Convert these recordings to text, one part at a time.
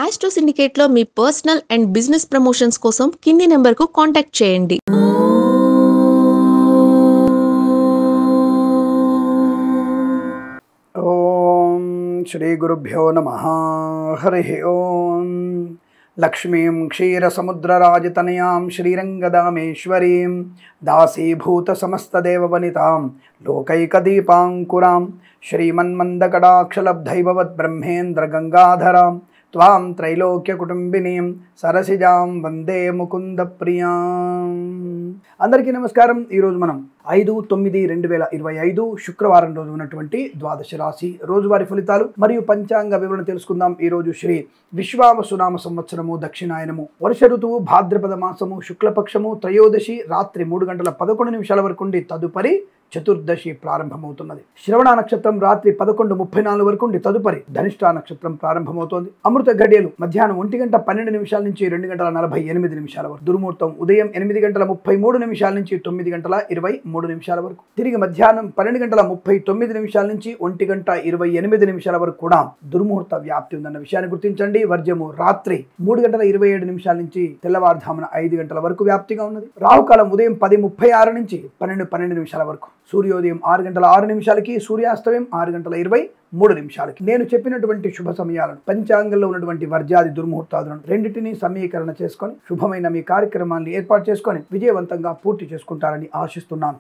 Astro సిండికేట్లో మీ personal and business promotions కోసం కింది నెంబర్కు కాంటాక్ట్ చేయండి. ఓం శ్రీ గురుభ్యో నమః. హరి ఓం. లక్ష్మీం క్షీరసముద్రరాజతనయాం శ్రీరంగదామేశ్వరీం దాసీభూత సమస్తదేవవనితాం లోకైకదీపాంకురాం శ్రీమన్మందకటాక్షలబ్ధైభవద్బ్రహ్మేంద్ర గంగాధరాం త్వాం త్రైలోక్యకుటుంబినీం సరసిజాం వందే ముకుంద ప్రియాం. అందరికీ నమస్కారం. ఈరోజు మనం 5/9/2025 శుక్రవారం రోజు ఉన్నటువంటి ద్వాదశ రాశి రోజువారీ ఫలితాలు మరియు పంచాంగ వివరణ తెలుసుకుందాం. ఈరోజు శ్రీ విశ్వావసునామ సంవత్సరము దక్షిణాయనము వర్ష ఋతువు భాద్రపద మాసము శుక్లపక్షము త్రయోదశి రాత్రి 3:11 వరకు ఉండి తదుపరి చతుర్దశి ప్రారంభమవుతున్నది. శ్రవణ నక్షత్రం రాత్రి 11:34 వరకు ఉండి తదుపరి ధనిష్ఠ నక్షత్రం ప్రారంభమవుతోంది. అమృత గడియలు మధ్యాహ్నం 1:12 నుంచి 2:48 వరకు. దుర్ముహూర్తం ఉదయం 8:33 నుంచి 9:23 వరకు. తిరిగి మధ్యాహ్నం 12:39 నుంచి 1:28 వరకు కూడా దుర్ముహూర్త వ్యాప్తి ఉందన్న విషయాన్ని గుర్తించండి. వర్జము రాత్రి 3:27 నుంచి తెల్లవారుజామున 5 గంటల వరకు వ్యాప్తిగా ఉన్నది. రాహుకాలం ఉదయం 10:36 నుంచి 12:12 వరకు. సూర్యోదయం 6:06 సూర్యాస్తమయం 6:23. నేను చెప్పినటువంటి శుభ సమయాలను పంచాంగంలో ఉన్నటువంటి వర్జాది దుర్ముహూర్తాలను రెండింటినీ సమీకరణ చేసుకొని శుభమైన మీ కార్యక్రమాన్ని ఏర్పాటు చేసుకొని విజయవంతంగా పూర్తి చేసుకుంటారని ఆశిస్తున్నాను.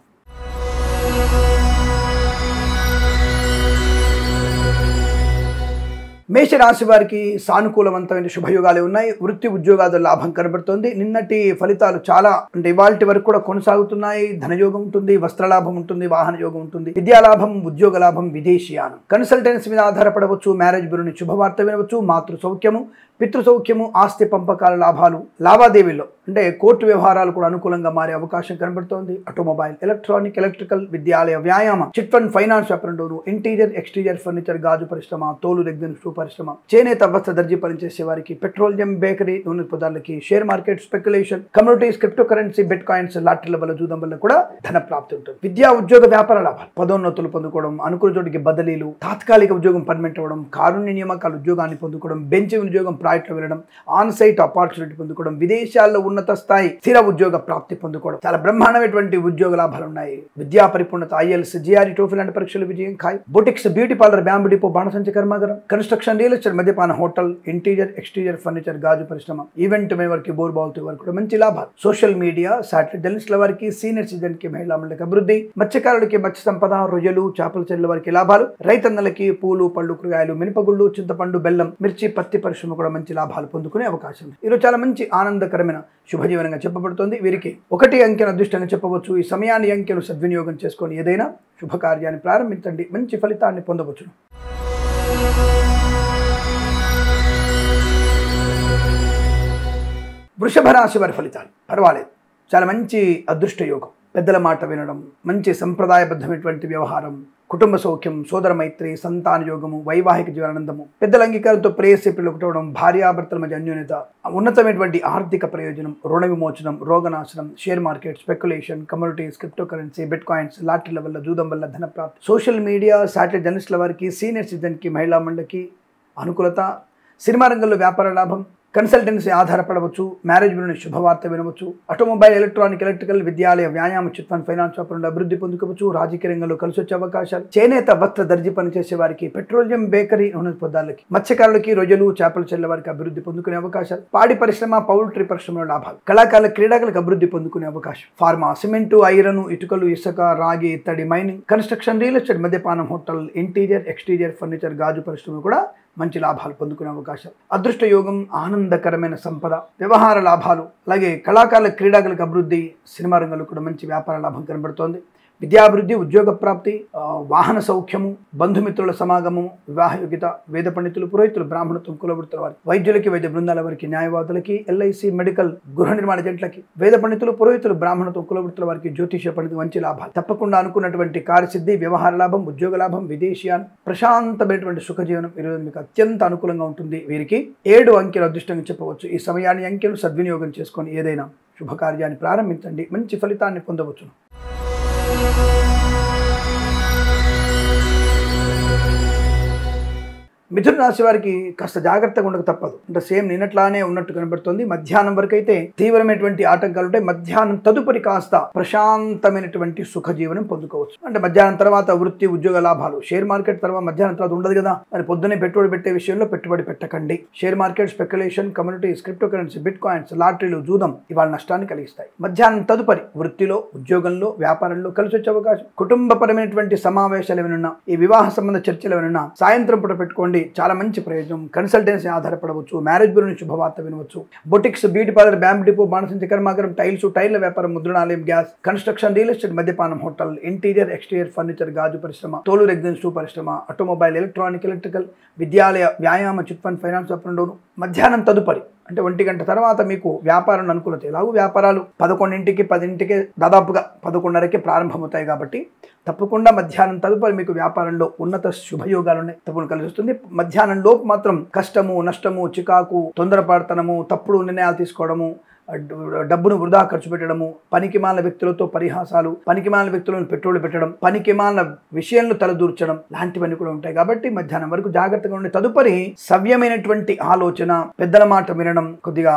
మేషరాశి వారికి సానుకూలవంతమైన శుభయోగాలు ఉన్నాయి. వృత్తి ఉద్యోగాల లాభం కనబడుతోంది. నిన్నటి ఫలితాలు చాలా ఇవాల్టి వరకు కూడా కొనసాగుతున్నాయి. ధనయోగం ఉంటుంది, వస్త్రలాభం ఉంటుంది, వాహన యోగం ఉంటుంది, విద్యాలాభం, ఉద్యోగ లాభం, విదేశీయానం, కన్సల్టెన్సీ మీద ఆధారపడవచ్చు, మ్యారేజ్ బ్యూరోని శుభవార్త వినవచ్చు, మాతృ సౌఖ్యము, పితృ సౌఖ్యము, ఆస్తి పంపకాల లాభాలు, లావాదేవీల్లో అంటే కోర్టు వ్యవహారాలు కూడా అనుకూలంగా మారే అవకాశం కనబడుతోంది. ఆటోమొబైల్, ఎలక్ట్రానిక్, ఎలక్ట్రికల్, విద్యాలయ, వ్యాయామ, చిట్ ఫండ్, ఫైనాన్స్ వ్యాపారంలోను, ఇంటీరియర్, ఎక్స్టీరియర్ ఫర్నిచర్, గాజు పరిశ్రమ, తోలు రెగ్జిన్ షూ పరిశ్రమ, చేనేత వస్త్ర దర్జీ పనిచేసే వారికి, పెట్రోలియం, బేకరీ, నూనె పదార్థాలకి, share market, speculation, communities, crypto currency, bit coins, లాటరీల వల్ల జూదం వల్ల కూడా ధన ప్రాప్తి ఉంటుంది. విద్యా ఉద్యోగ వ్యాపార లాభాలు, పదోన్నతులు పొందుకోవడం, అనుకూల చోటికి బదిలీలు, తాత్కాలిక ఉద్యోగం పర్మనెంట్ అవ్వడం, కారుణ్య నియామకాల ఉద్యోగాన్ని పొందుకోవడం, బెంచ్ ఉద్యోగం ప్రాజెక్టులో వెళ్ళడం, ఆన్ సైట్ ఆపర్చునిటీ పొందుకోవడం, విదేశాల్లో ఉన్నత స్థాయి స్థిర ఉద్యోగ ప్రాప్తి పొందుకోవడం, చాలా బ్రహ్మాండమైనటువంటి ఉద్యోగ లాభాలు ఉన్నాయి. విద్యా పరిపూర్ణత, ఐఎల్స్, జిఆర్ఈ, టోఫెల్ లాంటి పరీక్షలు విజయం ఖాయం. Boutiques, beauty parlour, bamboo depot, బాణసంచ కర్మాగారం, కన్స్ట్రక్షన్, రియల్ ఎస్టేట్, మద్యపాన, హోటల్, ఇంటీరియర్, ఎక్స్టీరియర్ ఫర్నిచర్, గాజు పరిశ్రమ, ఈవెంట్ వారికి, బోర్ బావులతో వారికి కూడా మంచి లాభాలు. సోషల్ మీడియా, సాటిలైట్ జర్నలిస్టుల వారికి, సీనియర్ సిటిజన్ కి, మహిళా మండలికి అభివృద్ధి, మత్స్యకారులకి, మత్స్య సంపద, రొయ్యలు, చేపల చెరువుల వారికి లాభాలు, రైతన్నలకి పూలు, పళ్ళు, కూరగాయలు, మినపగుళ్ళు, చింతపండు, బెల్లం, మిర్చి, పత్తి పరిశ్రమ కూడా మంచి లాభాలు పొందుకునే అవకాశం. ఈరోజు చాలా మంచి ఆనందకరమైన శుభజీవనంగా చెప్పబడుతోంది. వీరికి 1 అంకెను అదృష్టంగా చెప్పవచ్చు. ఈ సమయాన్ని అంకెను సద్వినియోగం చేసుకొని ఏదైనా శుభకార్యాన్ని ప్రారంభించండి, మంచి ఫలితాన్ని పొందవచ్చు. వృషభ రాశి వారి ఫలితాలు పర్వాలేదు, చాలా మంచి అదృష్ట యోగం, పెద్దల మాట వినడం, మంచి సంప్రదాయబద్ధమైనటువంటి వ్యవహారం, కుటుంబ సౌఖ్యం, సోదర మైత్రి, సంతాన యోగము, వైవాహిక జీవనానందము, పెద్దల అంగీకారంతో ప్రేయసి పిలువటం, భార్యాభర్తల మధ్య అన్యోన్యత, ఉన్నతమైనటువంటి ఆర్థిక ప్రయోజనం, రుణ విమోచనం, రోగనాశనం, share market, speculation, communities, crypto currency, bit coins, లాటరీల వల్ల జూదం వల్ల ధన ప్రాప్తి, సోషల్ మీడియా, సాటిలైట్ జర్నలిస్టుల వారికి, సీనియర్ సిటిజన్ కి, మహిళా మండలికి అనుకూలత, సినిమా రంగంలో వ్యాపార లాభం, కన్సల్టెన్సీ ఆధారపడవచ్చు, మ్యారేజ్ బ్యూరోని శుభవార్త వినవచ్చు, ఆటోమొబైల్, ఎలక్ట్రానిక్, ఎలక్ట్రికల్, విద్యాలయ, వ్యాయామ, చిట్ ఫండ్, ఫైనాన్స్ వ్యాపారంలో అభివృద్ధి పొందుకోవచ్చు. రాజకీయ రంగంలో కలిసి వచ్చే అవకాశాలు, చేనేత వస్త్ర దర్జీ పనిచేసే వారికి, పెట్రోలియం, బేకరీ, నూనె పదార్థాలకి, మత్స్యకారులకి, రొయ్యలు, చేపల చెల్ల వారికి అభివృద్ధి పొందుకునే అవకాశాలు, పాడి పరిశ్రమ, పౌల్ట్రీ పరిశ్రమలో లాభాలు, కళాకారుల, క్రీడాకులకు అభివృద్ధి పొందుకునే అవకాశం, ఫార్మా, సిమెంటు, ఐరన్, ఇటుకలు, ఇసుక, రాగి, ఇత్తడి, మైనింగ్, కన్స్ట్రక్షన్, రియల్ ఎస్టేట్, మద్యపానం, హోటల్, ఇంటీరియర్, ఎక్స్టీరియర్ ఫర్నిచర్, గాజు పరిశ్రమ కూడా మంచి లాభాలు పొందుకునే అవకాశం. అదృష్ట యోగం, ఆనందకరమైన సంపద, వ్యవహార లాభాలు, అలాగే కళాకారుల, క్రీడాకులకు అభివృద్ధి, సినిమా రంగంలో కూడా మంచి వ్యాపార లాభం కనబడుతోంది. విద్యాభివృద్ధి, ఉద్యోగ ప్రాప్తి, వాహన సౌఖ్యము, బంధుమిత్రుల సమాగమము, వివాహ యోగ్యత, వేద పండితులు, పురోహితులు, బ్రాహ్మణత్వం, కులవృత్తుల వారికి, వైద్యులకి, వైద్య బృందాల వారికి, న్యాయవాదులకి, ఎల్ఐసి, మెడికల్, గృహ నిర్మాణ జంట్లకి, వేద పండితులు, పురోహితులు, బ్రాహ్మణత్వం, కులవృత్తుల వారికి, జ్యోతిష పండితులు మంచి లాభాలు. తప్పకుండా అనుకున్నటువంటి కార్యసిద్ధి, వ్యవహార లాభం, ఉద్యోగ లాభం, విదేశీయాన్, ప్రశాంతమైనటువంటి సుఖజీవనం ఈరోజు మీకు అత్యంత అనుకూలంగా ఉంటుంది. వీరికి 7 అంకెలు అదృష్టంగా చెప్పవచ్చు. ఈ సమయాన్ని అంకెలు సద్వినియోగం చేసుకొని ఏదైనా శుభకార్యాన్ని ప్రారంభించండి, మంచి ఫలితాన్ని పొందవచ్చు. మిథున రాశి వారికి కాస్త జాగ్రత్తగా ఉండక తప్పదు. అంటే సేమ్ నిన్నట్లానే ఉన్నట్టు కనబడుతుంది. మధ్యాహ్నం వరకు అయితే తీవ్రమైనటువంటి ఆటంకాలు ఉంటాయి. మధ్యాహ్నం తదుపరి కాస్త ప్రశాంతమైనటువంటి సుఖ జీవనం పొందుకోవచ్చు. అంటే మధ్యాహ్నం తర్వాత వృత్తి ఉద్యోగ లాభాలు. షేర్ మార్కెట్ తర్వాత మధ్యాహ్నం తర్వాత ఉండదు కదా, మరి పొద్దున్నే పెట్టుబడి పెట్టే విషయంలో పెట్టుబడి పెట్టకండి. Share market, speculation, communities, crypto currency, bit coins, లాటరీలు, జూదం ఇవాళ నష్టాన్ని కలిగిస్తాయి. మధ్యాహ్నం తదుపరి వృత్తిలో, ఉద్యోగంలో, వ్యాపారంలో కలిసి వచ్చే అవకాశం. కుటుంబపరమైనటువంటి సమావేశాలు ఏమైనా, ఈ వివాహ సంబంధ చర్చలు ఏమైనా సాయంత్రం పూట పెట్టుకోండి, చాలా మంచి ప్రయోజనం. కన్సల్టెన్సీ ఆధారపడవచ్చు, మ్యారేజ్ బ్యూరో నుంచి శుభవార్త వినవచ్చు. Boutiques, beauty parlour, bamboo depot, బాణసంచి కర్మాగారం, టైల్స్, టైర్ల వ్యాపారం, ముద్రణాలయం, గ్యాస్, కన్స్ట్రక్షన్, రియల్ ఎస్టేట్, మద్యపానం, హోటల్, ఇంటీరియర్, ఎక్స్టీరియర్ ఫర్నిచర్, గాజు పరిశ్రమ, తోలు రెగ్జిన్ షూ పరిశ్రమ, ఆటోమొబైల్, ఎలక్ట్రానిక్, ఎలక్ట్రికల్, విద్యాలయ, వ్యాయామ, చిట్ ఫండ్, ఫైనాన్స్ వ్యాపారం. మధ్యాహ్నం తదుపరి అంటే 1 గంట తర్వాత మీకు వ్యాపారం అనుకూలత. ఎలాగూ వ్యాపారాలు 11ంటికి 10ంటికి దాదాపుగా 11:30కి ప్రారంభమవుతాయి కాబట్టి తప్పకుండా మధ్యాహ్నం తదుపరి మీకు వ్యాపారంలో ఉన్నత శుభయోగాలు ఉన్నాయి, తప్పకుండా కలిసి వస్తుంది. మధ్యాహ్నం లోపు మాత్రం కష్టము, నష్టము, చికాకు, తొందరపాటుతనము, తప్పుడు నిర్ణయాలు తీసుకోవడము, డబ్బును వృధా ఖర్చు పెట్టడము, పనికిమాలిన వ్యక్తులతో పరిహాసాలు, పనికిమాలిన వ్యక్తులను పెట్టుబడి పెట్టడం, పనికిమాలిన విషయాలను తలదూర్చడం లాంటివన్నీ కూడా ఉంటాయి. కాబట్టి మధ్యాహ్నం వరకు జాగ్రత్తగా ఉండి తదుపరి సవ్యమైనటువంటి ఆలోచన, పెద్దల మాట వినడం, కొద్దిగా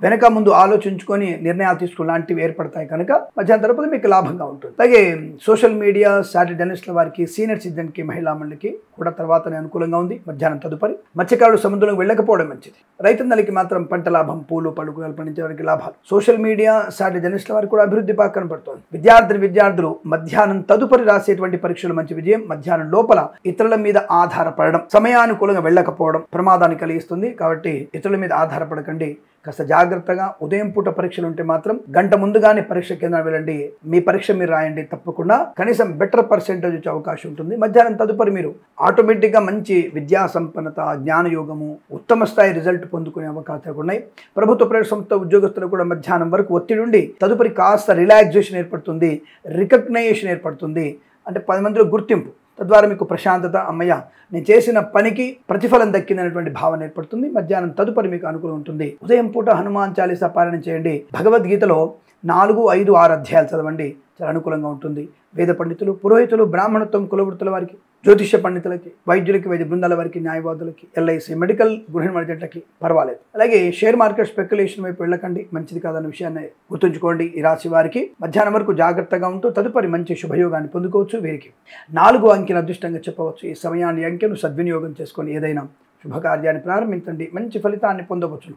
వెనక ముందు ఆలోచించుకొని నిర్ణయాలు తీసుకోవడం లాంటివి ఏర్పడతాయి కనుక మధ్యాహ్నం తరపున మీకు లాభంగా ఉంటుంది. అలాగే సోషల్ మీడియా, సాటిలైట్ జర్నలిస్టుల వారికి, సీనియర్ సిటిజన్కి, మహిళా మండలికి కూడా తర్వాతనే అనుకూలంగా ఉంది. మధ్యాహ్నం తదుపరి మత్స్యకారులు సముద్రంలోకి వెళ్ళకపోవడం మంచిది. రైతన్నలకి మాత్రం పంట లాభం, పూలు పలుకులు పండించే లాభాలు. సోషల్ మీడియా, సాటిలైట్ జర్నలిస్టుల వారికి కూడా అభివృద్ధి బాగా కనబడుతోంది. విద్యార్థులు మధ్యాహ్నం తదుపరి రాసేటువంటి పరీక్షలు మంచి విజయం. మధ్యాహ్నం లోపల ఇతరుల మీద ఆధారపడడం, సమయానుకూలంగా వెళ్ళకపోవడం ప్రమాదాన్ని కలిగిస్తుంది. కాబట్టి ఇతరుల మీద ఆధారపడకండి, కాస్త జాగ్రత్తగా. ఉదయం పూట పరీక్షలు ఉంటే మాత్రం గంట ముందుగానే పరీక్ష కేంద్రం వెళ్ళండి, మీ పరీక్ష మీరు రాయండి. తప్పకుండా కనీసం బెటర్ పర్సెంటేజ్ వచ్చే అవకాశం ఉంటుంది. మధ్యాహ్నం తదుపరి మీరు ఆటోమేటిక్గా మంచి విద్యా సంపన్నత, జ్ఞానయోగము, ఉత్తమ స్థాయి రిజల్ట్ పొందుకునే అవకాశాలు ఉన్నాయి. ప్రభుత్వ ప్రైవేట్ సంస్థ ఉద్యోగస్తులు కూడా మధ్యాహ్నం వరకు ఒత్తిడి ఉండి తదుపరి కాస్త రిలాక్సేషన్ ఏర్పడుతుంది, రికగ్నైజేషన్ ఏర్పడుతుంది. అంటే 10 మందిలో గుర్తింపు, తద్వారా మీకు ప్రశాంతత, అమ్మయ్య నేను చేసిన పనికి ప్రతిఫలం దక్కిందనేటువంటి భావన ఏర్పడుతుంది. మధ్యాహ్నం తదుపరి మీకు అనుకూలం ఉంటుంది. ఉదయం పూట హనుమాన్ చాలీసా పారాయణ చేయండి. భగవద్గీతలో 4, 5, 6 అధ్యాయాలు చదవండి, చాలా అనుకూలంగా ఉంటుంది. వేద పండితులు, పురోహితులు, బ్రాహ్మణత్వం, కులవృత్తుల వారికి, జ్యోతిష పండితులకి, వైద్యులకి, వైద్య బృందాల వారికి, న్యాయవాదులకి, ఎల్ఐసి, మెడికల్, గృహిణి మధ్యట్లకి పర్వాలేదు. అలాగే షేర్ మార్కెట్, స్పెక్యులేషన్ వైపు వెళ్ళకండి, మంచిది కాదన్న విషయాన్ని గుర్తుంచుకోండి. ఈ రాశి వారికి మధ్యాహ్నం వరకు జాగ్రత్తగా ఉంటూ తదుపరి మంచి శుభయోగాన్ని పొందుకోవచ్చు. వీరికి 4 అంకెను అదృష్టంగా చెప్పవచ్చు. ఈ సమయాన్ని, అంకెను సద్వినియోగం చేసుకొని ఏదైనా శుభకార్యాన్ని ప్రారంభించండి, మంచి ఫలితాన్ని పొందవచ్చు.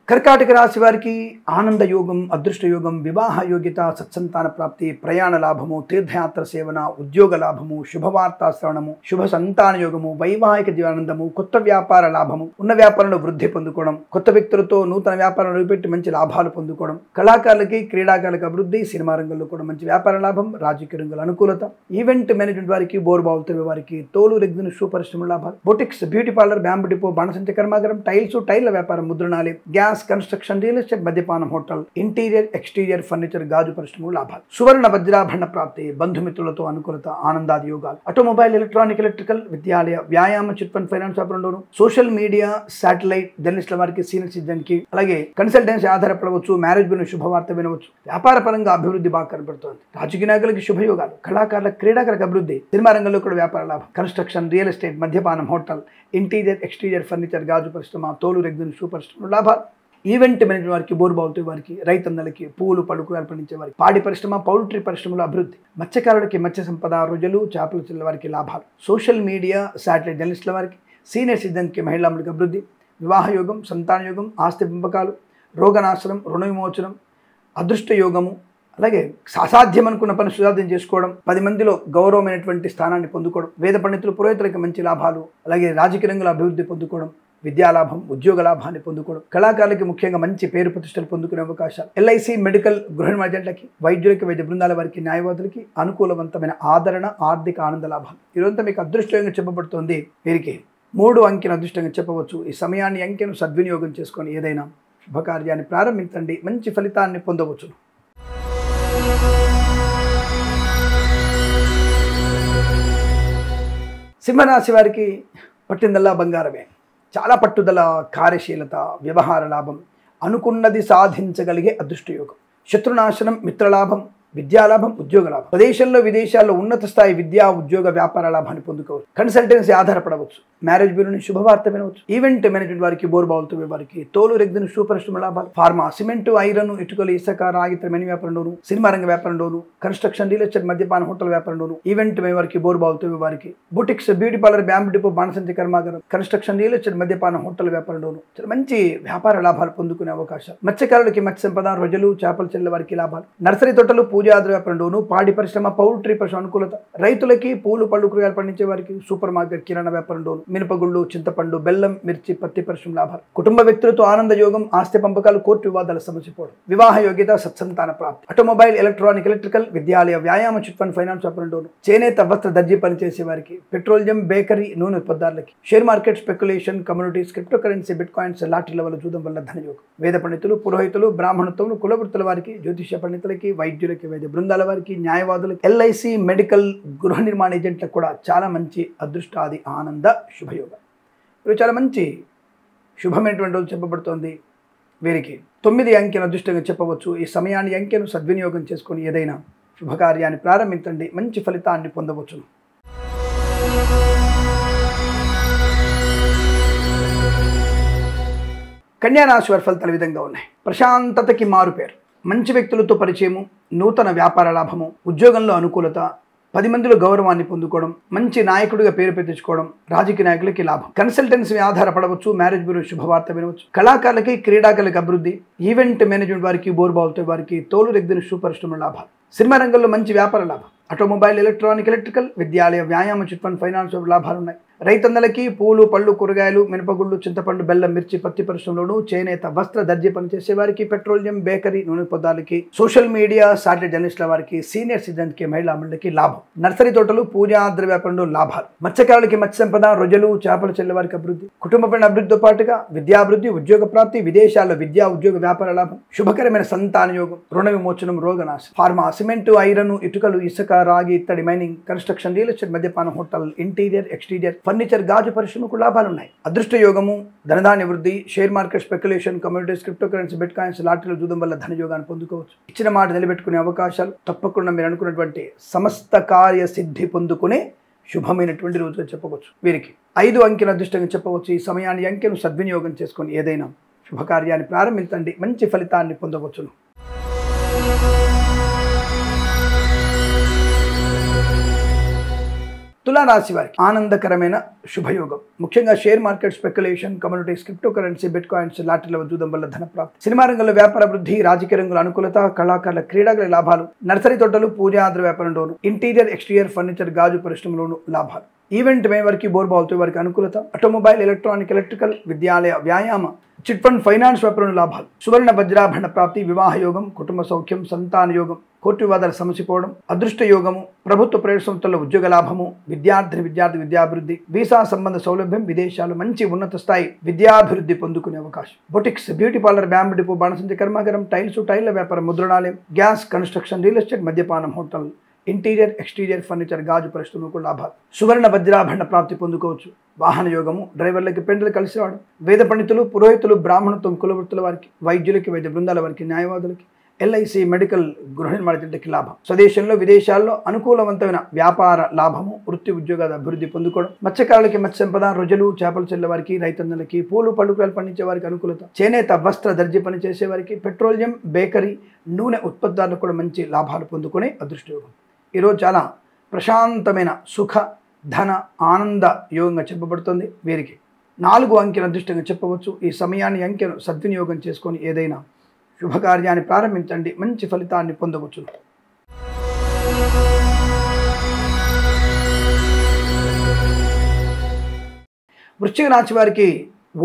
కర్కాటక రాశి వారికి ఆనంద యోగం, అదృష్ట యోగం, వివాహ యోగ్యత, సత్సంతాన ప్రాప్తి, ప్రయాణ లాభము, తీర్థయాత్ర సేవన, ఉద్యోగ లాభము, శుభవార్తా శ్రవణము, శుభ సంతాన యోగము, వైవాహిక జీవనానందము, కొత్త వ్యాపార లాభము, ఉన్న వ్యాపారంలో వృద్ధి పొందుకోవడం, కొత్త వ్యక్తులతో నూతన వ్యాపారం నిలబెట్టి మంచి లాభాలు పొందుకోవడం, కళాకారులకి, క్రీడాకారులకు అభివృద్ధి, సినిమా రంగంలో కూడా మంచి వ్యాపార లాభం, రాజకీయ రంగంలో అనుకూలత, ఈవెంట్ మేనేజ్మెంట్ వారికి, బోర్బావులు తెలివే వారికి, తోలు రెగ్జిన్ షూ పరిశ్రమ లాభాలు, boutiques, beauty parlour, bamboo depot, బాణసంచి కర్మాగారం, టైల్స్, టైర్ల వ్యాపారం, ముద్రణాలయం, గ్యాస్, కన్స్ట్రక్షన్, రియల్ ఎస్టేట్, మద్యపానం, హోటల్, ఇంటీరియర్, ఎక్స్టీరియర్ ఫర్నిచర్, గాజు పరిశ్రమలు లాభాలు, సువర్ణ వజ్రాభరణ ప్రాప్తి, బంధుమిత్రులతో అనుకూలత, ఆనందాది యోగాలు, ఆటోమొబైల్, ఎలక్ట్రానిక్, ఎలక్ట్రికల్, విద్యాలయ, వ్యాయామ, చిట్ ఫండ్, ఫైనాన్స్ వ్యాపారంలోను, సోషల్ మీడియా, సాటిలైట్ జర్నలిస్టుల వారికి, సీనియర్ సిటిజన్ కి, అలాగే కన్సల్టెన్సీ ఆధారపడవచ్చు, మ్యారేజ్ బ్యూరో శుభవార్త వినవచ్చు. వ్యాపార పరంగా అభివృద్ధి బాగా కనబడుతోంది. రాజకీయ నాయకులకి శుభయోగాలు, కళాకారుల, క్రీడాకారులకు అభివృద్ధి, సినిమా రంగంలో కూడా వ్యాపార లాభం, కన్స్ట్రక్షన్, రియల్ ఎస్టేట్, మద్యపానం, హోటల్, ఇంటీరియర్, ఎక్స్టీరియర్ ఫర్నిచర్, గాజు పరిశ్రమ, తోలు రెగ్జిన్ షూ పరిశ్రమ లాభాలు, ఈవెంట్ మేనేజ్మెంట్ వారికి, బోర్బావులతో వారికి, రైతన్నలకి, పూలు పలుకులు పండించే వారికి, పాడి పరిశ్రమ, పౌల్ట్రీ పరిశ్రమలో అభివృద్ధి, మత్స్యకారులకి, మత్స్య సంపద, రొయ్యలు, చేపల చిల్ల వారికి లాభాలు, సోషల్ మీడియా, సాటిలైట్ జర్నలిస్టుల వారికి, సీనియర్ సిటిజన్కి, మహిళా మండలికి అభివృద్ధి, వివాహ యోగం, సంతాన యోగం, ఆస్తి పెంపకాలు, రోగనాశనం, రుణ విమోచనం, అదృష్ట యోగము, అలాగే అసాధ్యం అనుకున్న పని సుసాధ్యం చేసుకోవడం, 10 మందిలో గౌరవమైనటువంటి స్థానాన్ని పొందుకోవడం, వేద పండితులు, పురోహితులకి మంచి లాభాలు, అలాగే రాజకీయ రంగంలో అభివృద్ధి పొందుకోవడం, విద్యాలాభం, ఉద్యోగ లాభాన్ని పొందుకోవడం, కళాకారులకి ముఖ్యంగా మంచి పేరు ప్రతిష్టలు పొందుకునే అవకాశాలు, ఎల్ఐసి, మెడికల్, గృహిణి మధ్యట్లకి, వైద్యులకి, వైద్య బృందాల వారికి, న్యాయవాదులకి అనుకూలవంతమైన ఆదరణ, ఆర్థిక ఆనంద లాభాలు. ఈరోజంతా మీకు అదృష్టంగా చెప్పబడుతోంది. వీరికి 3 అంకెను అదృష్టంగా చెప్పవచ్చు. ఈ సమయాన్ని, అంకెను సద్వినియోగం చేసుకొని ఏదైనా శుభకార్యాన్ని ప్రారంభించండి, మంచి ఫలితాన్ని పొందవచ్చు. సింహరాశి వారికి పట్టిందల్లా బంగారమే. చాలా పట్టుదల, కార్యశీలత, వ్యవహార లాభం, అనుకున్నది సాధించగలిగే అదృష్టయోగం, శత్రునాశనం, మిత్రలాభం, విద్యాలాభం, ఉద్యోగ లాభం. స్వదేశంలో విదేశాల్లో ఉన్నత స్థాయి విద్యా ఉద్యోగ వ్యాపార లాభాన్ని పొందుకోవచ్చు. కన్సల్టెన్సీ ఆధారపడవచ్చు. మ్యారేజ్ బ్యూరోని శుభవార్త వినవచ్చు. ఈవెంట్ మేనేజ్మెంట్ వారికి, బోర్బావులతో వారికి, తోలు రెగ్గిన సూపరిశ్రమ లాభాలు. ఫార్మా, సిమెంటు, ఐరన్, ఇటుకలు, ఇసుక, రాగి, మెని వ్యాపారంలోను, సినిమా రంగ వ్యాపారంలోను, కన్స్ట్రక్షన్, రియల్ ఎస్టేట్, మద్యపాన హోటల్ వ్యాపారంలోను, ఈవెంట్ మే వారికి, బోర్బావులతో వారికి, boutiques, beauty parlour, bamboo depot, బాణసంచి కర్మాగారం, కన్స్ట్రక్షన్, రియల్ ఎస్టేట్, మద్యపాన హోటల్ వ్యాపారంలోను చాలా మంచి వ్యాపార లాభాలు పొందుకునే అవకాశాలు. మత్స్యకారులకి మత్స్య సంపద, రొయ్యలు, చేపల చెల్లెల వారికి లాభాలు. నర్సరీ తోటలు, పూజాద్ర వ్యాపారంలోను, పాడి పరిశ్రమ, పౌల్ట్రీ పరిశ్రమ అనుకూలత. రైతులకి పూలు, పళ్ళు, కూరగాయలు పండించే వారికి, సూపర్ మార్కెట్, కిరాణా వ్యాపారంలోను, మినపగుళ్ళు, చింతపండు, బెల్లం, మిర్చి, పత్తి పరిశ్రమ లాభాలు. కుటుంబ వ్యక్తులతో ఆనంద యోగం, ఆస్తి పంపకాలు, కోర్టు వివాదాల సమసిపోవడం. వివాహ యోగ్యత, సత్సంతాన ప్రాప్తి. ఆటోమొబైల్, ఎలక్ట్రానిక్, ఎలక్ట్రికల్, విద్యాలయ, వ్యాయామ, చిట్ ఫండ్, ఫైనాన్స్ వ్యాపారంలోను, చేనేత వస్త్ర దర్జీ పనిచేసే వారికి, పెట్రోలియం, బేకరీ, నూనె ఉత్పత్తులకి, share market, speculation, communities, crypto currency, bit coins, లాటరీల వల్ల జూదం వల్ల ధనయోగం. వేద పండితులు, పురోహితులు, బ్రాహ్మణత్వం, కులవృత్తుల వారికి, జ్యోతిష పండితులకి, వైద్యులకి, వైద్య బృందాల వారికి, న్యాయవాదులకి, ఎల్ఐసి, మెడికల్, గృహ నిర్మాణ ఏజెంట్లకు కూడా చాలా మంచి అదృష్టాది ఆనంద శుభయోగం. ఇవి చాలా మంచి శుభమైనటువంటి రోజు చెప్పబడుతోంది. వీరికి 9 అంకెను అదృష్టంగా చెప్పవచ్చు. ఈ సమయాన్ని, అంకెను సద్వినియోగం చేసుకొని ఏదైనా శుభకార్యాన్ని ప్రారంభించండి, మంచి ఫలితాన్ని పొందవచ్చును. కన్యా రాశి వారి ఫలితాలు విధంగా ఉన్నాయి. ప్రశాంతతకి మారుపేరు, మంచి వ్యక్తులతో పరిచయము, నూతన వ్యాపార లాభము, ఉద్యోగంలో అనుకూలత, 10 మందిలో గౌరవాన్ని పొందుకోవడం, మంచి నాయకుడిగా పేరు పెంచుకోవడం, రాజకీయ నాయకులకి లాభం. కన్సల్టెన్సీ ఆధారపడవచ్చు. మ్యారేజ్ బ్యూరో శుభవార్త వినవచ్చు. కళాకారులకి, క్రీడాకారులకి అభివృద్ధి. ఈవెంట్ మేనేజ్మెంట్ వారికి, బోర్బావులతో వారికి, తోలు రెగ్గిన సూపరిశ్రమ లాభాలు. సినిమా రంగంలో మంచి వ్యాపార లాభం. ఆటోమొబైల్, ఎలక్ట్రానిక్, ఎలక్ట్రికల్, విద్యాలయ, వ్యాయామ, చిట్ ఫండ్, ఫైనాన్స్ లాభాలు ఉన్నాయి. రైతన్నలకి పూలు, పళ్ళు, కూరగాయలు, మినపగుళ్ళు, చింతపండు, బెల్లం, మిర్చి, పత్తి పరిశ్రమలోను, చేనేత వస్త్ర దర్జీ పనిచేసే వారికి, పెట్రోలియం, బేకరీ, నూనె పదార్థాలకి, సోషల్ మీడియా, సాటిలైట్ జర్నలిస్టుల వారికి, సీనియర్ సిటిజన్కి, మహిళా మండలికి లాభం. నర్సరీ తోటలు, పూజాద్ర వ్యాపారంలో లాభాలు. మత్స్యకారులకి మత్స్య సంపద, రొయ్యలు, చేపల చెల్లె వారికి అభివృద్ధి. కుటుంబపైన అభివృద్ధితో పాటుగా విద్యాభివృద్ధి, ఉద్యోగ ప్రాప్తి, విదేశాల్లో విద్యా ఉద్యోగ వ్యాపార లాభం. శుభకరమైన సంతాన యోగం, రుణ విమోచనం, రోగనాశం. ఫార్మా, సిమెంటు, ఐరన్, ఇటుకలు, ఇసుక, రాగి, ఇత్తడి, మైనింగ్, కన్స్ట్రక్షన్, రియల్ ఎస్టేట్, మద్యపాన హోటల్, ఇంటీరియర్, ఎక్స్టీరియర్, ఫర్నిచర్, గాజు పరిశ్రమకు లాభాలున్నాయి. అదృష్ట యోగము, ధనధాన్య వృద్ధి, share market, speculation, communities, crypto currency, bit coins, లాటరీలు జూదం వల్ల ధనయోగాన్ని పొందుకోవచ్చు. ఇచ్చిన మాట నిలబెట్టుకునే అవకాశాలు. తప్పకుండా మీరు అనుకున్నటువంటి సమస్త కార్య సిద్ధి పొందుకునే శుభమైనటువంటి రోజుగా చెప్పవచ్చు. వీరికి 5 అంకెను అదృష్టంగా చెప్పవచ్చు. ఈ సమయాన్ని, అంకెను సద్వినియోగం చేసుకొని ఏదైనా శుభకార్యాన్ని ప్రారంభించండి, మంచి ఫలితాన్ని పొందవచ్చును. తులారాశి వారికి ఆనందకరమైన శుభయోగం. ముఖ్యంగా share market, speculation, communities, crypto currency, bit coins, లాటరీల జూదం వల్ల ధన ప్రాప్తి. సినిమా రంగంలో వ్యాపార వృద్ధి, రాజకీయ రంగంలో అనుకూలత, కళాకారుల, క్రీడాకారుల లాభాలు. నర్సరీ తోటలు, పూజాద్ర వ్యాపారంలోను, ఇంటీరియర్, ఎక్స్టీరియర్, ఫర్నిచర్, గాజు పరిశ్రమలోను లాభాలు. ఈవెంట్ మే వారికి, బోర్బావులతో వారికి అనుకూలత. ఆటోమొబైల్, ఎలక్ట్రానిక్, ఎలక్ట్రికల్, విద్యాలయ, వ్యాయామ, చిట్ ఫండ్, ఫైనాన్స్ వ్యాపారంలో లాభాలు. సువర్ణ వజ్రాభరణ ప్రాప్తి, వివాహ యోగం, కుటుంబ సౌఖ్యం, సంతాన యోగం, కోర్టు వివాదాలు సమసిపోవడం, అదృష్ట యోగము, ప్రభుత్వ ప్రైవేట్ సంస్థల్లో ఉద్యోగ లాభము, విద్యార్థి విద్యాభివృద్ధి, వీసా సంబంధ సౌలభ్యం, విదేశాలు మంచి ఉన్నత స్థాయి విద్యాభివృద్ధి పొందుకునే అవకాశం. Boutiques, beauty parlour, bamboo depot, బాణసంచి కర్మాగారం, టైల్ల వ్యాపారం, ముద్రణాలయం, గ్యాస్, కన్స్ట్రక్షన్, రియల్ ఎస్టేట్, మద్యపానం, హోటల్, ఇంటీరియర్, ఎక్స్టీరియర్, ఫర్నిచర్, గాజు పరిశ్రమకు లాభాలు. సువర్ణ వజ్రాభరణ ప్రాప్తి పొందుకోవచ్చు. వాహన యోగము, డ్రైవర్లకి, పెండ్లు కలిసి రావడం. వేద పండితులు, పురోహితులు, బ్రాహ్మణత్వం, కులవృత్తుల వారికి, వైద్యులకి, వైద్య బృందాల వారికి, న్యాయవాదులకి, ఎల్ఐసి, మెడికల్, గృహ నిర్మాణ ఏజెంట్లకి లాభం. స్వదేశంలో విదేశాల్లో అనుకూలవంతమైన వ్యాపార లాభము, వృత్తి ఉద్యోగాల అభివృద్ధి పొందుకోవడం. మత్స్యకారులకి మత్స్య సంపద, రొయ్యలు, చేపల చెల్లె వారికి, రైతన్నలకి, పూలు, పళ్ళు, కూరగాయలు పండించే వారికి అనుకూలత. చేనేత వస్త్ర దర్జీ పని చేసే వారికి, పెట్రోలియం, బేకరీ, నూనె ఉత్పత్తులకు కూడా మంచి లాభాలు పొందుకునే అదృష్టయోగం. ఈరోజు చాలా ప్రశాంతమైన సుఖ, ధన, ఆనంద యోగంగా చెప్పబడుతుంది. వీరికి 4 అంకెను అదృష్టంగా చెప్పవచ్చు. ఈ సమయాన్ని, అంకెను సద్వినియోగం చేసుకొని ఏదైనా శుభకార్యాన్ని ప్రారంభించండి, మంచి ఫలితాన్ని పొందవచ్చు. వృశ్చిక రాశి వారికి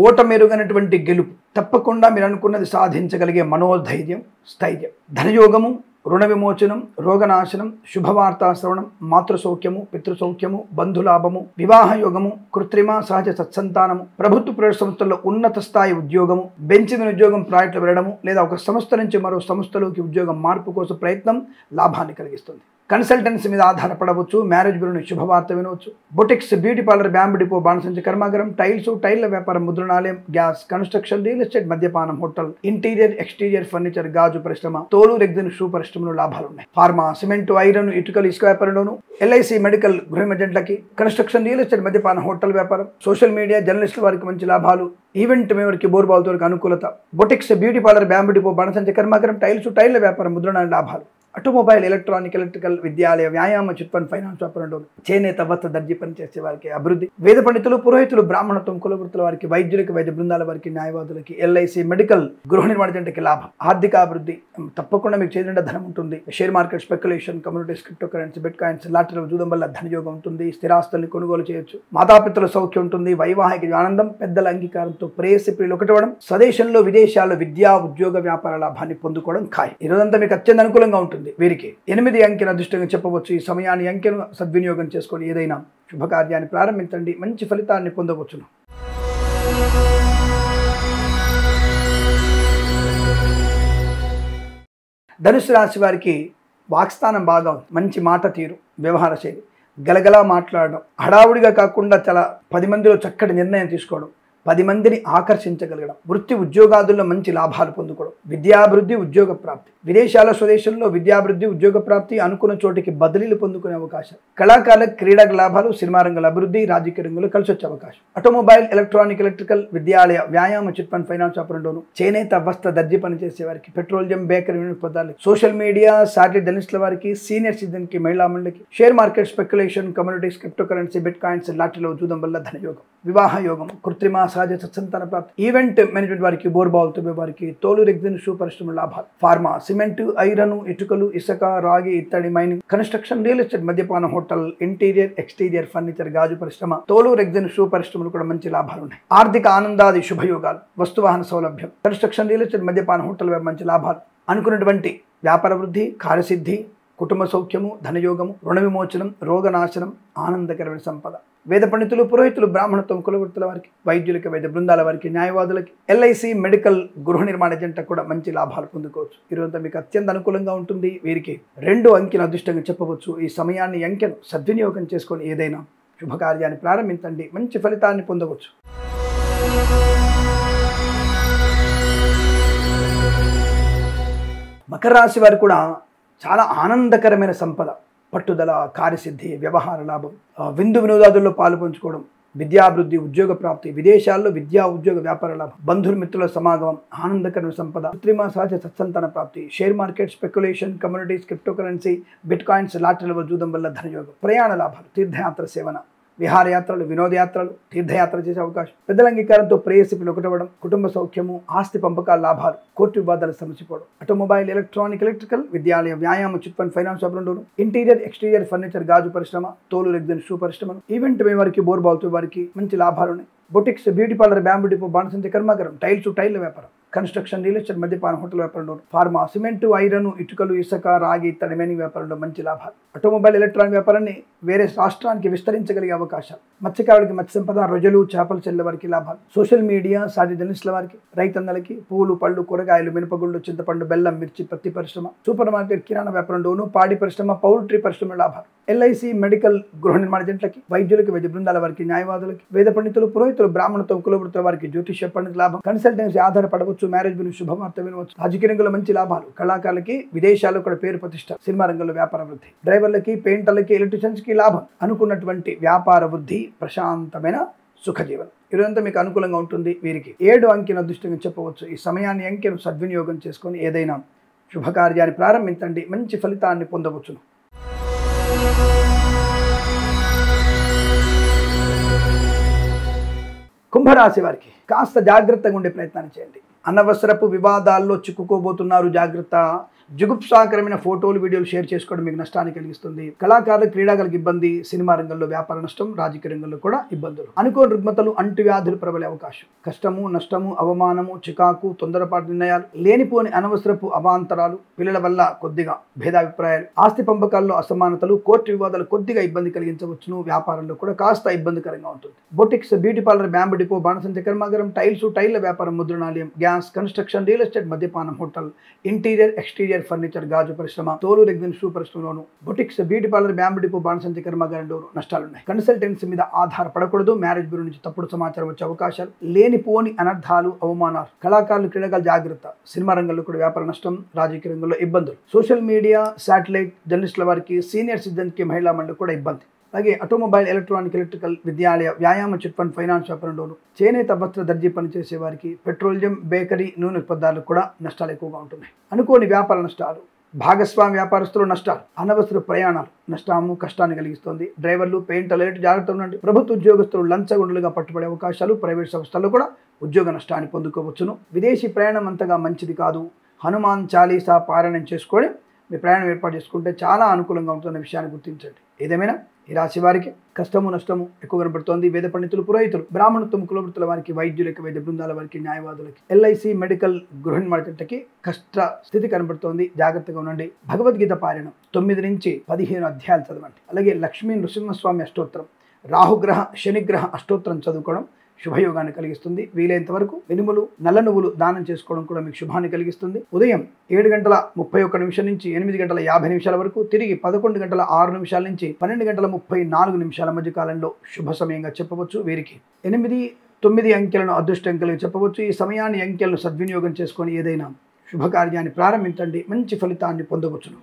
ఓటమెరుగనటువంటి గెలుపు. తప్పకుండా మీరు అనుకున్నది సాధించగలిగే మనోధైర్యం, స్థైర్యం. ధనయోగము, రుణ విమోచనం, రోగనాశనం, శుభవార్తా శ్రవణం, మాతృసౌఖ్యము, పితృసౌఖ్యము, బంధులాభము, వివాహ యోగము, కృత్రిమ సహజ సత్సంతానము, ప్రభుత్వ ప్రైవేట్ సంస్థల్లో ఉన్నత స్థాయి ఉద్యోగము, బెంచిన ఉద్యోగం ప్రాజెక్టులు వెళ్ళడము, లేదా ఒక సంస్థ నుంచి మరో సంస్థలోకి ఉద్యోగం మార్పు కోసం ప్రయత్నం లాభాన్ని కలిగిస్తుంది. కన్సల్టెన్సీ మీద ఆధారపడవచ్చు, మ్యారేజ్ బ్యూరో నుంచి శుభవార్త వినవచ్చు, boutiques, beauty parlour, bamboo depot, బాణసంచి కర్మాగారం, టైల్స్, టైళ్ల వ్యాపారం, ముద్రణాలయం, గ్యాస్, కన్స్ట్రక్షన్, రియల్ ఎస్టేట్, మద్యపానం, హోటల్, ఇంటీరియర్, ఎక్స్టీరియర్ ఫర్నిచర్, గాజు పరిశ్రమ, తోలు రెగ్జిన్ షూ పరిశ్రమలో లాభాలు ఉన్నాయి. ఫార్మా, సిమెంట్, ఐరన్, ఇటుకలు, ఇసుక వ్యాపారంలోను, ఎల్ఐసి, మెడికల్, గృహ ఏజెంట్లకి, కన్స్ట్రక్షన్, రియల్ ఎస్టేట్, మద్యపానం, హోటల్ వ్యాపారం, సోషల్ మీడియా, జర్నలిస్టుల వారికి మంచి లాభాలు, ఈవెంట్ మేవరికి, బోర్బాల్తో అనుకూలత, boutiques, beauty parlour, bamboo depot, బాణసంచి కర్మాగారం, టైల్స్, టైళ్ల వ్యాపారం, ముద్రణాలయ లాభాలు, ఆటోమొబైల్, ఎలక్ట్రానిక్, ఎలక్ట్రికల్, విద్యాలయ, వ్యాయామ, చిట్ ఫండ్, ఫైనాన్స్ వ్యాపారంలో, చేనేత, వస్త్ర, దర్జీ పనిచేసే వారికి అభివృద్ధి, వేద పండితులు, పురోహితులు, బ్రాహ్మణత్వం, కులవృత్తుల వారికి, వైద్యులకి, వైద్య బృందాల వారికి, న్యాయవాదులకి, ఎల్ఐసి, మెడికల్, గృహ నిర్మాణ జంటకి లాభం, ఆర్థిక అభివృద్ధి, తప్పకుండా మీకు చేతినిండా ధనం ఉంటుంది. Share market, speculation, communities, crypto currency, bit coins, లాటరీలో చూడడం వల్ల ధనయోగం ఉంటుంది. స్థిరాస్తుల్ని కొనుగోలు చేయొచ్చు. మాతాపితల సౌఖ్యం ఉంటుంది. వైవాహిక ఆనందం, పెద్దల అంగీకారంతో ప్రేయసి ప్రియులు ఒకటవడం, స్వదేశంలో విదేశాల్లో విద్యా, ఉద్యోగ, వ్యాపార లాభాన్ని పొందుకోవడం ఖాయం. ఈ రోజంతా మీకు అత్యంత అనుకూలంగా ఉంటుంది. వీరికి 8 అంకెను అదృష్టంగా చెప్పవచ్చు. ఈ సమయాన్ని అంకెను సద్వినియోగం చేసుకొని ఏదైనా శుభకార్యాన్ని ప్రారంభించండి, మంచి ఫలితాన్ని పొందవచ్చును. ధనుసు రాశి వారికి వాక్స్థానం బాగా ఉంది. మంచి మాట తీరు, వ్యవహార శైలి, గలగలా మాట్లాడడం, హడావుడిగా కాకుండా చాలా 10 మందిలో చక్కటి నిర్ణయం తీసుకోవడం, 10 మందిని ఆకర్షించగలగడం, వృత్తి ఉద్యోగాదుల్లో మంచి లాభాలు పొందుకోవడం, విద్యాభివృద్ధి, ఉద్యోగ ప్రాప్తి, విదేశాల, స్వదేశంలో విద్యాభివృద్ధి, ఉద్యోగ ప్రాప్తి, అనుకున్న చోటికి బదిలీలు పొందుకునే అవకాశం, కళాకారులకు క్రీడా లాభాలు, సినిమా రంగంలో అభివృద్ధి, రాజకీయ రంగంలో కలిసి వచ్చే అవకాశం, ఆటోమొబైల్, ఎలక్ట్రానిక్, ఎలక్ట్రికల్, విద్యాలయ, వ్యాయామ, చిట్ ఫండ్, ఫైనాన్స్ వ్యాపారంలోను, చేనేత, వస్త్ర, దర్జీ పనిచేసే వారికి, పెట్రోలియం, బేకరీ పదార్థాలు, సోషల్ మీడియా, సాటిలైట్ జర్నలిస్టుల వారికి, సీనియర్ సిటిజన్ కి, మహిళా మండలికి, share market, speculation, communities, crypto currency, bit coins, లాటరీలో చూడడం వల్ల ధనయోగం, వివాహ యోగం, కృత్రిమ, సహజ సత్సంతాన ప్రాప్తి, ఈవెంట్ మేనేజ్మెంట్ వారికి, బోర్బాల్తో వారికి, తోలు రెగ్జిన్ షూ పరిశ్రమ లాభాలు, ఫార్మా, సిమెంట్, ఐరన్, ఇటుకలు, ఇసుక, రాగి, ఇత్తడి, మైనింగ్, కన్స్ట్రక్షన్, రియల్ ఎస్టేట్, మద్యపానం, హోటల్, ఇంటీరియర్, ఎక్స్టీరియర్ ఫర్నిచర్, గాజు పరిశ్రమ, తోలు రెగ్జిన్ షూ పరిశ్రమలు కూడా మంచి లాభాలు ఉన్నాయి. ఆర్థిక ఆనందాది శుభయోగాలు, వస్తువాహన సౌలభ్యం, కన్స్ట్రక్షన్, రియల్ ఎస్టేట్, మద్యపానం, హోటల్ మంచి లాభాలు, అనుకున్నటువంటి వ్యాపార వృద్ధి, కార్యసిద్ధి, కుటుంబ సౌఖ్యము, ధనయోగము, రుణ విమోచనం, రోగనాశనం, ఆనందకరమైన సంపద, వేద పండితులు, పురోహితులు, బ్రాహ్మణత్వం, కులవృత్తుల వారికి, వైద్యులకి, వైద్య బృందాల వారికి, న్యాయవాదులకి, ఎల్ఐసి, మెడికల్, గృహ నిర్మాణ జంట కూడా మంచి లాభాలు పొందుకోవచ్చు. ఈరోజు మీకు అత్యంత అనుకూలంగా ఉంటుంది. వీరికి 2 అంకెను అదృష్టంగా చెప్పవచ్చు. ఈ సమయాన్ని అంకెను సద్వినియోగం చేసుకొని ఏదైనా శుభకార్యాన్ని ప్రారంభించండి, మంచి ఫలితాన్ని పొందవచ్చు. మకర రాశి వారు కూడా చాలా ఆనందకరమైన సంపద, పట్టుదల, కార్యసిద్ధి, వ్యవహార లాభం, విందు వినోదాదుల్లో పాలు పంచుకోవడం, విద్యాభివృద్ధి, ఉద్యోగ ప్రాప్తి, విదేశాల్లో విద్యా, ఉద్యోగ, వ్యాపార లాభం, బంధుమిత్రుల సమాగమం, ఆనందకరమైన సంపద, కృత్రిమ, సహజ సత్సంతాన ప్రాప్తి, share market, speculation, communities, crypto currency, bit coins, లాటరీలో చూడడం వల్ల ధనయోగం, ప్రయాణ లాభాలు, తీర్థయాత్ర సేవన, విహారయాత్రలు, వినోదయాత్రలు, తీర్థయాత్ర చేసే అవకాశం, పెద్దల అంగీకారంతో ప్రేయసిపులు ఒకటవడం, కుటుంబ సౌఖ్యము, ఆస్తి పంపకాల లాభాలు, కోర్టు వివాదాలు సమసిపోవడం, ఆటోమొబైల్, ఎలక్ట్రానిక్, ఎలక్ట్రికల్, విద్యాలయ, వ్యాయామ, చిట్ ఫండ్, ఫైనాన్స్ వ్యాపారంలోను, ఇంటీరియర్, ఎక్స్టీరియర్ ఫర్నిచర్, గాజు పరిశ్రమ, తోలు రెగ్జిన్ షూ పరిశ్రమ, ఈవెంట్ మే వారికి, బోర్బాల్తో వారికి మంచి లాభాలు ఉన్నాయి. Boutiques, beauty parlour, bamboo depot, బాణసంచి కర్మాగారం, టైల్స్, టైళ్ల వ్యాపారం, కన్స్ట్రక్షన్, రియల్ ఎస్టేట్, మద్యపానం, హోటల్ వ్యాపారంలో, ఫార్మా, సిమెంట్, ఐరన్, ఇటుకలు, ఇసుక, రాగి, ఇత్తడి, మైనింగ్ వ్యాపారంలో మంచి లాభాలు, ఆటోమొబైల్, ఎలక్ట్రానిక్ వ్యాపారాన్ని వేరే రాష్ట్రానికి విస్తరించగలిగే అవకాశాలు, మత్స్యకారులకి మత్స్య సంపద, రొయ్యలు, చేపల చెల్లె వారికి లాభాలు, సోషల్ మీడియా, సాటి జర్నలిస్టుల వారికి, రైతన్నలకి, పూలు, పళ్ళు, కూరగాయలు, మినపగుళ్ళు, చింతపండు, బెల్లం, మిర్చి, పత్తి పరిశ్రమ, సూపర్ మార్కెట్, కిరాణా వ్యాపారంలోను, పాడి పరిశ్రమ, పౌల్ట్రీ పరిశ్రమ లాభాలు, ఎల్ఐసి, మెడికల్, గృహ నిర్మాణ జంటలకి, వైద్యులకి, వైద్య బృందాల వారికి, న్యాయవాదులకి, వేద పండితులు, పురోహితులు, బ్రాహ్మణత్వం, కులవృత్తుల వారికి, జ్యోతిష్య పండితుల లాభం, కన్సల్టెన్సీ ఆధారపడవచ్చు, మ్యారేజ్ బిల్ శుభవార్త వినవచ్చు, రాజకీయ రంగంలో మంచి లాభాలు, కళాకారులకి విదేశాల్లో కూడా పేరు ప్రతిష్ట, సినిమా రంగంలో వ్యాపార వృద్ధి, డ్రైవర్లకి, పెయింటర్లకి, ఎలక్ట్రీషియన్స్ కి లాభం, అనుకున్నటువంటి వ్యాపార వృద్ధి, ప్రశాంతమైన సుఖజీవనం. ఇదంతా మీకు అనుకూలంగా ఉంటుంది. వీరికి 7 అంకెను అదృష్టంగా చెప్పవచ్చు. ఈ సమయాన్ని అంకెను సద్వినియోగం చేసుకొని ఏదైనా శుభకార్యాన్ని ప్రారంభించండి, మంచి ఫలితాన్ని పొందవచ్చును. కుంభరాశి వారికి కాస్త జాగ్రత్తగా ఉండే ప్రయత్నాన్ని చేయండి. అనవసరపు వివాదాల్లో చిక్కుకోబోతున్నారు, జాగ్రత్త. జుగుప్సాకరమైన ఫోటోలు, వీడియోలు షేర్ చేసుకోవడం మీకు నష్టాన్ని కలిగిస్తుంది. కళాకారులకు, క్రీడాకారులకు ఇబ్బంది, సినిమా రంగంలో వ్యాపార నష్టం, రాజకీయ రంగంలో కూడా ఇబ్బందులు, అనుకోని రుగ్మతలు, అంటువ్యాధులు ప్రబలే అవకాశం, కష్టము, నష్టము, అవమానము, చికాకు, తొందరపాటు నిర్ణయాలు, లేనిపోని అనవసరపు అవాంతరాలు, పిల్లల వల్ల కొద్దిగా భేదాభిప్రాయాలు, ఆస్తి పంపకాల్లో అసమానతలు, కోర్టు వివాదాలు కొద్దిగా ఇబ్బంది కలిగించవచ్చును. వ్యాపారంలో కూడా కాస్త ఇబ్బందికరంగా ఉంటుంది. Boutiques, beauty parlour, bamboo depot, బాణసంచి కర్మాగారం, టైల్స్, టైళ్ల వ్యాపారం, ముద్రణాలయం, గ్యాస్, కన్స్ట్రక్షన్, రియల్ ఎస్టేట్, మద్యపానం, hotel, interior, exterior interior furniture గాజు పరిశ్రమ, తోలు రెగ్జిన్ షూ పరిశ్రమలోను, boutiques, beauty parlour, bamboo depot, బాణసంచి కర్మాగారంలోను నష్టాలున్నాయి. కన్సల్టెన్సీ మీద ఆధారపడకూడదు. మ్యారేజ్ బ్యూరో నుంచి తప్పుడు సమాచారం వచ్చే అవకాశాలు, లేనిపోని అనర్థాలు, అవమానాలు, కళాకారులు, క్రీడాకారులు జాగ్రత్త. సినిమా రంగంలో కూడా వ్యాపార నష్టం, రాజకీయ రంగంలో ఇబ్బందులు, సోషల్ మీడియా, శాటిలైట్, జర్నలిస్టుల వారికి, సీనియర్ సిటిజన్కి, మహిళా మండలి కూడా ఇబ్బంది. అలాగే ఆటోమొబైల్, ఎలక్ట్రానిక్, ఎలక్ట్రికల్, విద్యాలయ, వ్యాయామ, చిట్ ఫండ్, ఫైనాన్స్ వ్యాపారంలోను, చేనేత, వస్త్ర, దర్జీ పనిచేసే వారికి, పెట్రోలియం, బేకరీ, నూనె ఉత్పత్తులకు కూడా నష్టాలు ఎక్కువగా ఉంటున్నాయి. అనుకోని వ్యాపార నష్టాలు, భాగస్వామి వ్యాపారస్తులు నష్టాలు, అనవసర ప్రయాణాలు నష్టము, కష్టాన్ని కలిగిస్తుంది. డ్రైవర్లు, పెయింటర్లు జాగ్రత్త ఉండండి. ప్రభుత్వ ఉద్యోగస్తులు లంచగొండలుగా పట్టుబడే అవకాశాలు, ప్రైవేట్ సంస్థల్లో కూడా ఉద్యోగ నష్టాన్ని పొందుకోవచ్చును. విదేశీ ప్రయాణం అంతగా మంచిది కాదు. హనుమాన్ చాలీసా పారాయణం చేసుకొని మీ ప్రయాణం ఏర్పాటు చేసుకుంటే చాలా అనుకూలంగా ఉంటున్న విషయాన్ని గుర్తించండి. ఏదేమైనా ఈ రాశి వారికి కష్టము, నష్టము ఎక్కువ కనబడుతోంది. వేద పండితులు, పురోహితులు, బ్రాహ్మణత్వం, కులవృత్తుల వారికి, వైద్యులకి, వైద్య బృందాల వారికి, న్యాయవాదులకి, ఎల్ఐసి, మెడికల్, గృహ నిర్మాణకి కష్ట స్థితి కనబడుతోంది. జాగ్రత్తగా ఉండండి. భగవద్గీత పారాయణం 9 నుంచి 15 అధ్యాయాలు చదవండి. అలాగే లక్ష్మీ నృసింహస్వామి అష్టోత్తరం, రాహుగ్రహ, శనిగ్రహ అష్టోత్తరం చదువుకోవడం శుభయోగాన్ని కలిగిస్తుంది. వీలైనంత వరకు మినుములు, నల్ల నువ్వులు దానం చేసుకోవడం కూడా మీకు శుభాన్ని కలిగిస్తుంది. ఉదయం 7:31 నుంచి 8:50 వరకు, తిరిగి 11:06 నుంచి 12:34 మధ్య కాలంలో శుభ సమయంగా చెప్పవచ్చు. వీరికి 8, 9 అంకెలను అదృష్ట అంకెలుగా చెప్పవచ్చు. ఈ సమయాన్ని, అంకెలను సద్వినియోగం చేసుకొని ఏదైనా శుభకార్యాన్ని ప్రారంభించండి. మంచి ఫలితాన్ని పొందవచ్చును.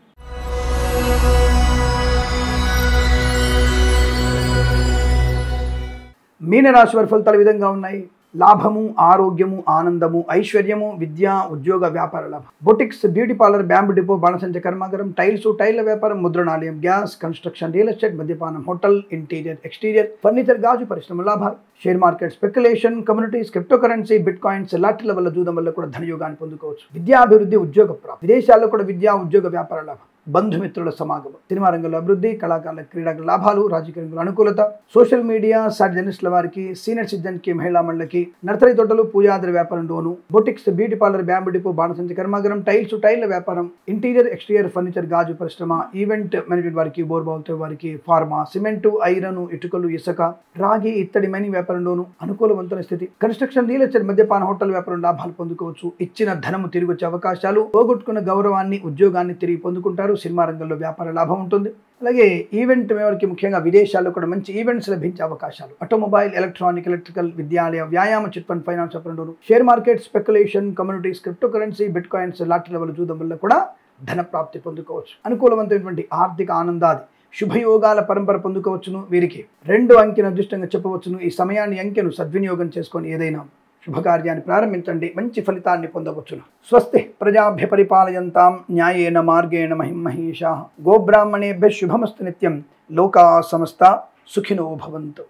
మీనరాశి వారి ఫలితాలు విధంగా ఉన్నాయి. లాభము, ఆరోగ్యము, ఆనందము, ఐశ్వర్యము, విద్య, ఉద్యోగ, వ్యాపార లాభం. Boutiques, beauty parlour, bamboo depot, బాణసంచ కర్మాగారం, టైల్స్, టైళ్ల వ్యాపారం, ముద్రణాలయం, గ్యాస్, కన్స్ట్రక్షన్, రియల్ ఎస్టేట్, మద్యపానం, హోటల్, ఇంటీరియర్, ఎక్స్టీరియర్, ఫర్నిచర్, గాజు పరిశ్రమ లాభాలు. Share market, speculation, communities, crypto currency, bit coins, లాటరీల వల్ల, జూదం వల్ల కూడా ధనయోగాన్ని పొందుకోవచ్చు. విద్యాభివృద్ధి, ఉద్యోగ ప్రాప్తి. విదేశాల్లో కూడా విద్యా, ఉద్యోగ, వ్యాపార లాభం. బంధుమిత్రుల సమాగమం. సినిమా రంగంలో అభివృద్ధి, కళాకారుల, క్రీడాకారుల లాభాలు, రాజకీయ రంగంలో అనుకూలత. సోషల్ మీడియా, సాటి జర్నలిస్టుల వారికి, సీనియర్ సిటిజన్కి, మహిళా మండలికి, నర్సరీ తోటలు, పూజాద్ర వ్యాపారంలోను, boutiques, beauty parlour, bamboo depot, బాణసంచి కర్మాగారం, టైల్స్, టైళ్ల వ్యాపారం, ఇంటీరియర్, ఎక్స్టీరియర్, ఫర్నిచర్, గాజు పరిశ్రమ, ఈవెంట్ మేనేజ్మెంట్ వారికి, బోర్బావులతో వారికి, ఫార్మా, సిమెంటు, ఐరన్, ఇటుకలు, ఇసుక, రాగి, ఇత్తడి మైనింగ్ వ్యాపారంలోను అనుకూలవంతమైన స్థితి. కన్స్ట్రక్షన్, రియల్ ఎస్టేట్, మద్యపాన, హోటల్ వ్యాపారం లాభాలు పొందుకోవచ్చు. ఇచ్చిన ధనము తిరిగి వచ్చే అవకాశాలు, పోగొట్టుకున్న గౌరవాన్ని, ఉద్యోగాన్ని తిరిగి పొందుకుంటారు. సినిమా రంగంలో వ్యాపార లాభం ఉంటుంది. అలాగే ఈవెంట్ వారికి, ముఖ్యంగా విదేశాల్లో కూడా మంచి ఈవెంట్స్ లభించే అవకాశాలు. ఆటోమొబైల్, ఎలక్ట్రానిక్, ఎలక్ట్రికల్, విద్యాలయ, వ్యాయామ, చిట్ ఫండ్, ఫైనాన్స్ వ్యాపారంలోను, share market, speculation, communities, crypto currency, bit coins, లాటరీల వల్ల, జూదం వల్ల కూడా ధన ప్రాప్తి పొందుకోవచ్చు. అనుకూలవంతమైనటువంటి ఆర్థిక ఆనందాది, శుభయోగాల పరంపర పొందుకోవచ్చును. వీరికి 2 అంకెను అదృష్టంగా చెప్పవచ్చును. ఈ సమయాన్ని, అంకెను సద్వినియోగం చేసుకొని ఏదైనా శుభకార్యాన్ని ప్రారంభించండి. మంచి ఫలితాన్ని పొందవచ్చును. స్వస్తి ప్రజాభ్య పరిపాలయంతాం న్యాయేన మార్గేణ మహిం మహేషాః. గోబ్రాహ్మణేభ్యః శుభమస్తు నిత్యం. లోకా సమస్తా సుఖినో భవంతు.